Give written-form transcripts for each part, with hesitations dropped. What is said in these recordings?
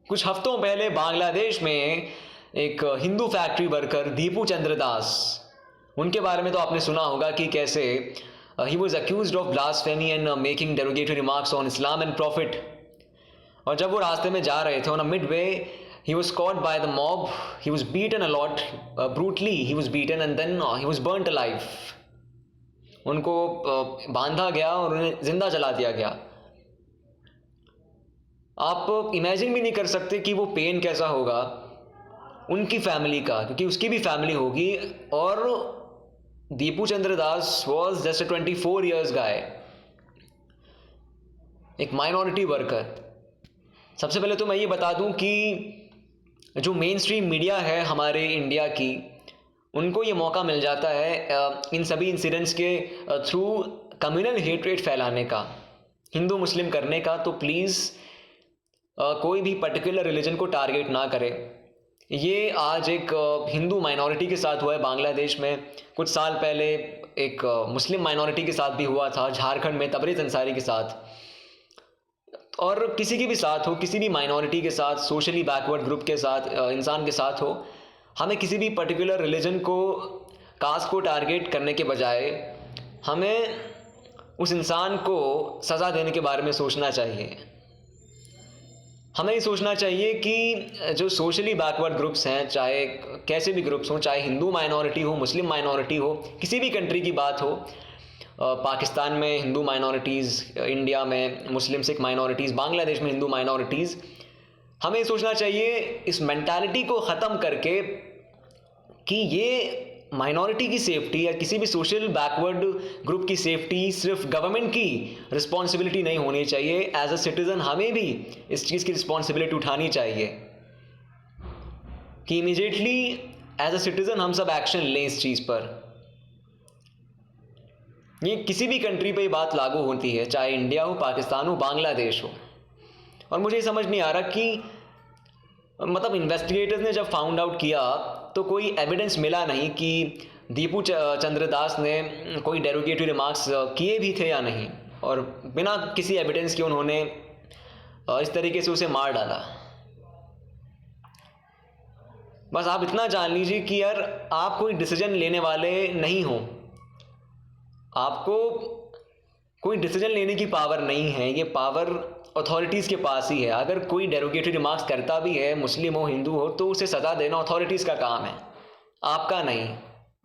कुछ हफ्तों पहले बांग्लादेश में एक हिंदू फैक्ट्री वर्कर दीपू चंद्र दास, उनके बारे में तो आपने सुना होगा कि कैसे he was accused of blasphemy and making derogatory remarks on Islam and profit. और जब वो रास्ते में जा रहे थे on a mid way, he was caught by the mob, he was beaten a lot, brutally he was beaten and then he was burnt alive। उनको बांधा गया और उन्हें जिंदा जला दिया गया। आप इमेजिन भी नहीं कर सकते कि वो पेन कैसा होगा उनकी फैमिली का, क्योंकि उसकी भी फैमिली होगी। और दीपू चंद्र दास वॉज जस्ट 24 years गाय, एक माइनॉरिटी वर्कर। सबसे पहले तो मैं ये बता दूं कि जो मेन स्ट्रीम मीडिया है हमारे इंडिया की, उनको ये मौका मिल जाता है इन सभी इंसिडेंट्स के थ्रू कम्युनल हेट्रेट फैलाने का, हिंदू मुस्लिम करने का। तो प्लीज़ कोई भी पर्टिकुलर रिलीजन को टारगेट ना करे। ये आज एक हिंदू माइनॉरिटी के साथ हुआ है बांग्लादेश में, कुछ साल पहले एक मुस्लिम माइनॉरिटी के साथ भी हुआ था झारखंड में तबरेज़ अंसारी के साथ। और किसी के भी साथ हो, किसी भी माइनॉरिटी के साथ, सोशली बैकवर्ड ग्रुप के साथ, इंसान के साथ हो, हमें किसी भी पर्टिकुलर रिलीजन को, कास्ट को टारगेट करने के बजाय हमें उस इंसान को सज़ा देने के बारे में सोचना चाहिए। हमें ये सोचना चाहिए कि जो सोशली बैकवर्ड ग्रुप्स हैं, चाहे कैसे भी ग्रुप्स हों, चाहे हिंदू माइनॉरिटी हो, मुस्लिम माइनॉरिटी हो, किसी भी कंट्री की बात हो, पाकिस्तान में हिंदू माइनॉरिटीज़, इंडिया में मुस्लिम सिख माइनॉरिटीज़, बांग्लादेश में हिंदू माइनॉरिटीज़, हमें सोचना चाहिए इस मेंटालिटी को ख़त्म करके कि ये माइनॉरिटी की सेफ्टी या किसी भी सोशल बैकवर्ड ग्रुप की सेफ्टी सिर्फ गवर्नमेंट की रिस्पॉन्सिबिलिटी नहीं होनी चाहिए। एज अ सिटीज़न हमें भी इस चीज़ की रिस्पॉन्सिबिलिटी उठानी चाहिए कि इमीडिएटली एज अ सिटीज़न हम सब एक्शन लें इस चीज़ पर। ये किसी भी कंट्री पे ये बात लागू होती है, चाहे इंडिया हो, पाकिस्तान हो, बांग्लादेश हो। और मुझे समझ नहीं आ रहा कि मतलब इन्वेस्टिगेटर्स ने जब फाउंड आउट किया तो कोई एविडेंस मिला नहीं कि दीपू चंद्र दास ने कोई डेरोगेटरी रिमार्क्स किए भी थे या नहीं, और बिना किसी एविडेंस के उन्होंने इस तरीके से उसे मार डाला। बस आप इतना जान लीजिए कि यार आप कोई डिसीजन लेने वाले नहीं हो, आपको कोई डिसीजन लेने की पावर नहीं है, ये पावर अथॉरिटीज़ के पास ही है। अगर कोई डेरोगेटरी रिमार्क्स करता भी है, मुस्लिम हो, हिंदू हो, तो उसे सज़ा देना अथॉरिटीज़ का काम है, आपका नहीं।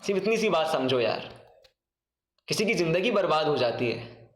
सिर्फ इतनी सी बात समझो यार, किसी की ज़िंदगी बर्बाद हो जाती है।